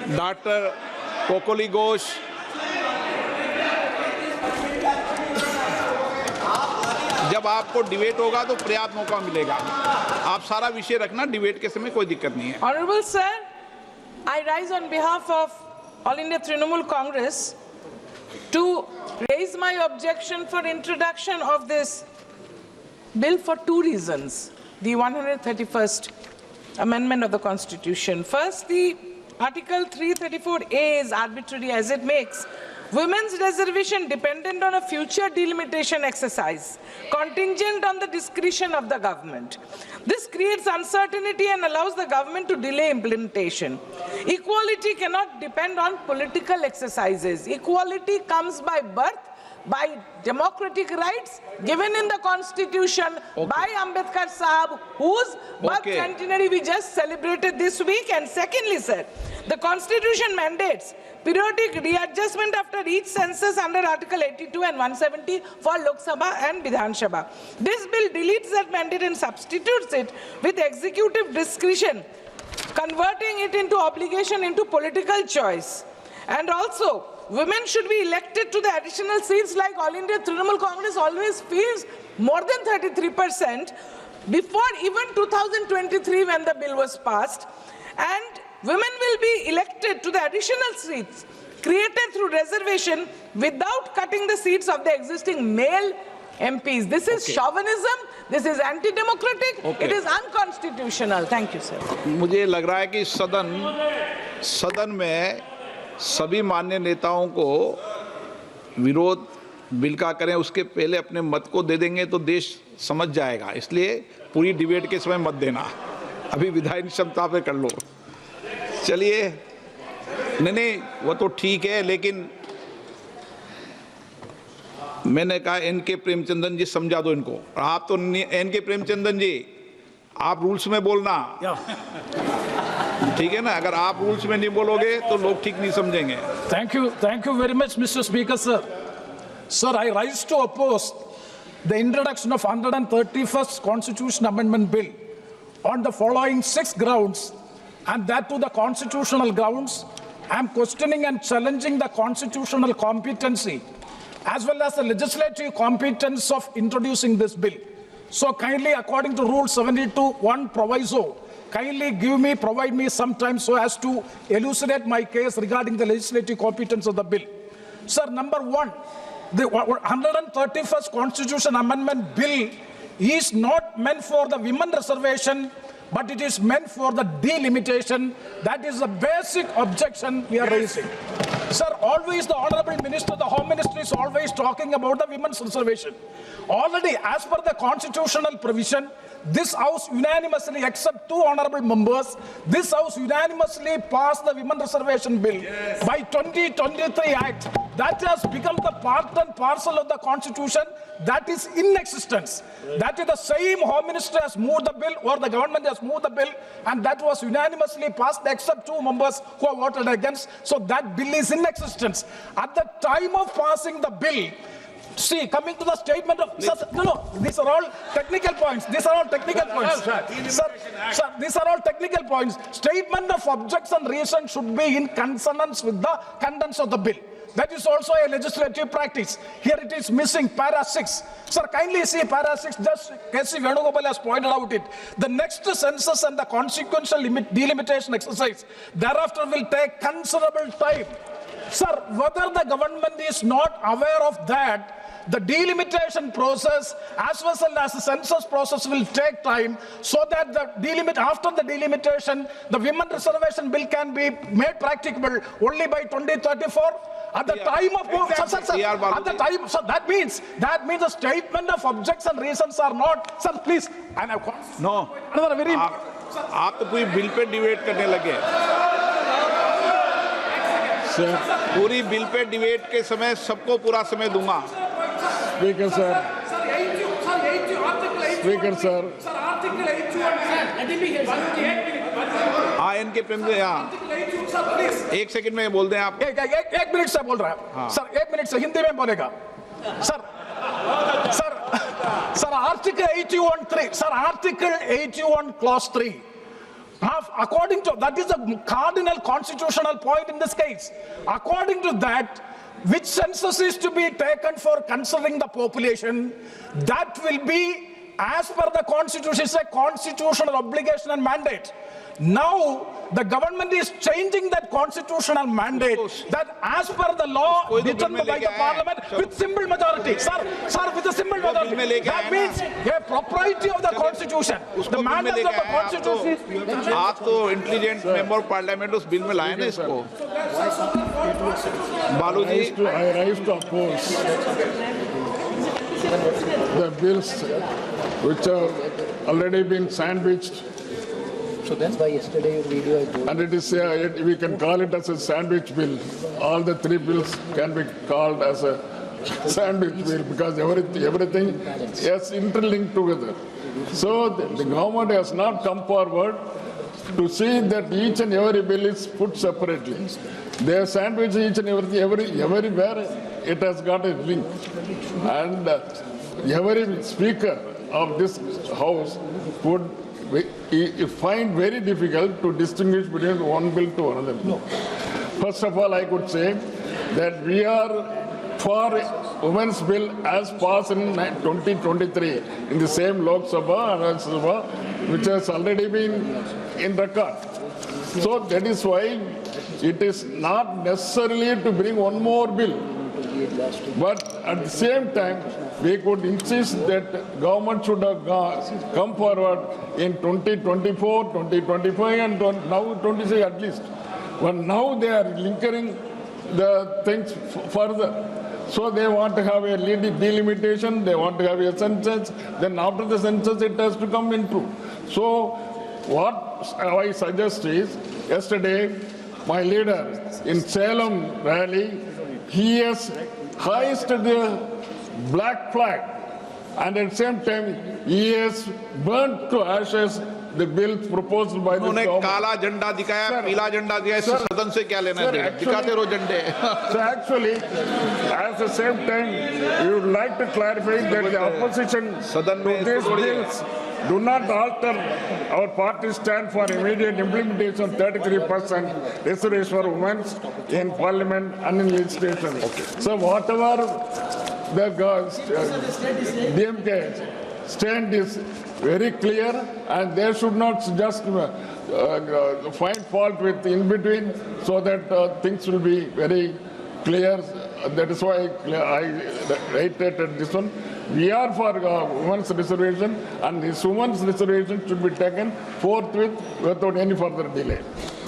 Doctor कोकोली Ghosh, जब आपको debate होगा तो पर्याप्त मौका मिलेगा। आप सारा विषय रखना, डिबेट के समय कोई दिक्कत नहीं है। Honorable Sir, I rise on behalf of All India Trinamool Congress to raise my objection for introduction of this bill for two reasons. The 131st Amendment of the Constitution. First, the Article 334A is arbitrary as it makes women's reservation dependent on a future delimitation exercise, contingent on the discretion of the government. This creates uncertainty and allows the government to delay implementation. Equality cannot depend on political exercises. Equality comes by birth, by democratic rights given in the Constitution by Ambedkar Sahab, whose birth centenary we just celebrated this week. And secondly, sir, the Constitution mandates periodic readjustment after each census under Article 82 and 170 for Lok Sabha and Vidhan Sabha. This bill deletes that mandate and substitutes it with executive discretion, converting it into obligation into political choice. And also, women should be elected to the additional seats like All India Trinamool Congress always feels more than 33% before even 2023 when the bill was passed. And women will be elected to the additional seats created through reservation without cutting the seats of the existing male MPs. This is chauvinism, this is anti-democratic, it is unconstitutional. Thank you, sir. मुझे लग रहा है कि सदन में सभी मान्य नेताओं को विरोध बिल का करें, उसके पहले अपने मत को दे देंगे तो देश समझ जाएगा। इसलिए पूरी डिबेट के समय मत देना, अभी विधायी क्षमता पे कर लो। चलिए, नहीं वो तो ठीक है, लेकिन मैंने कहा एन.के. प्रेमचंद्रन जी समझा दो इनको। आप तो एन.के. प्रेमचंद्रन जी, आप रूल्स में बोलना, ठीक है ना? अगर आप रूल्स में नहीं बोलोगे तो लोग ठीक नहीं समझेंगे। Thank you very much, Mr. Speaker, sir. Sir, I rise to oppose the introduction of 131st Constitution Amendment Bill on the following 6 grounds, and that to the constitutional grounds. I am questioning and challenging the constitutional competency as well as the legislative competence of introducing this bill. So kindly, according to Rule 72(1) proviso, kindly provide me some time so as to elucidate my case regarding the legislative competence of the bill. Sir, number one, the 131st Constitution Amendment Bill is not meant for the women reservation, but it is meant for the delimitation. That is the basic objection we are raising. Sir, always the Honorable Minister, the Home Ministry is always talking about the women's reservation. Already, as per the constitutional provision, this House unanimously, except 2 honorable members, this House unanimously passed the Women Reservation Bill by 2023 Act. That has become the part and parcel of the Constitution that is in existence. That is the same Home Minister has moved the bill, or the government has moved the bill, and that was unanimously passed except 2 members who have voted against. So that bill is in existence. At the time of passing the bill, see, coming to the statement of... No, these are all technical points. These are all technical points. Sir, these are all technical points. Statement of objects and reason should be in consonance with the contents of the bill. That is also a legislative practice. Here it is missing, para 6. Sir, kindly see para 6, just K.C. Venugopal has pointed out it. The next census and the consequential delimitation exercise thereafter will take considerable time. Sir, whether the government is not aware of that, the delimitation process as well as the census process will take time, so that after the delimitation, the women reservation bill can be made practicable only by 2034. At the time of at the time, so that means the statement of objects and reasons are not. Sir, please, and I no. Another very. आप तो पूरी bill pay debate करने लगे। पूरी bill pay debate के समय सबको पूरा समय दूंगा। Speaker sir. Speaker sir. हाँ, इनके प्रेम से यहाँ 1 सेकंड में बोल दें आप। 1 मिनट से बोल रहा है सर, 1 मिनट से हिंदी में बोलेगा sir article 81(3) sir, article 81 clause 3 According to, that is a cardinal constitutional point in this case. According to that, which census is to be taken for considering the population, that will be, as per the constitution, is a constitutional obligation and mandate. Now, the government is changing that constitutional mandate that as per the law determined by the parliament with simple majority. Sir, with a simple majority. That means a propriety of the constitution. The mandate of the constitution is... आप तो intelligent member of parliament उस bill में लाए ना इसको बालू जी I rise to oppose the bills which have already been sandwiched. So that's why yesterday video I told. And it is, we can call it as a sandwich bill. All the three bills can be called as a sandwich bill because everything is interlinked together. So the government has not come forward to see that each and every bill is put separately. They have sandwiched each and everywhere it has got a link. And every speaker of this house would find very difficult to distinguish between one bill to another bill. First of all, I could say that we are for women's bill as passed in 2023 in the same Lok Sabha and Rajya Sabha, which has already been in record. So that is why it is not necessarily to bring one more bill. But at the same time, we could insist that government should have come forward in 2024, 2025 and now 26 at least. But now they are linking the things further. So they want to have a delimitation, they want to have a census, then after the census it has to come into. So what I suggest is, yesterday my leader in Salem rally, he has hoisted the black flag and at the same time he has burnt to ashes the bill proposed by the उन्होंने government. काला झंडा दिखाया पीला झंडा दिखाया सदन से क्या लेना है दिखाते रहो झंडे So actually, at the same time, we would like to clarify that the opposition to these bills do not alter our party stand for immediate implementation of 33% reservation for women in parliament and in legislation. So whatever the DMK stand is very clear and they should not just find fault with in between so that things will be very clear. That is why I reiterated this one. We are for women's reservation and this women's reservation should be taken forthwith without any further delay.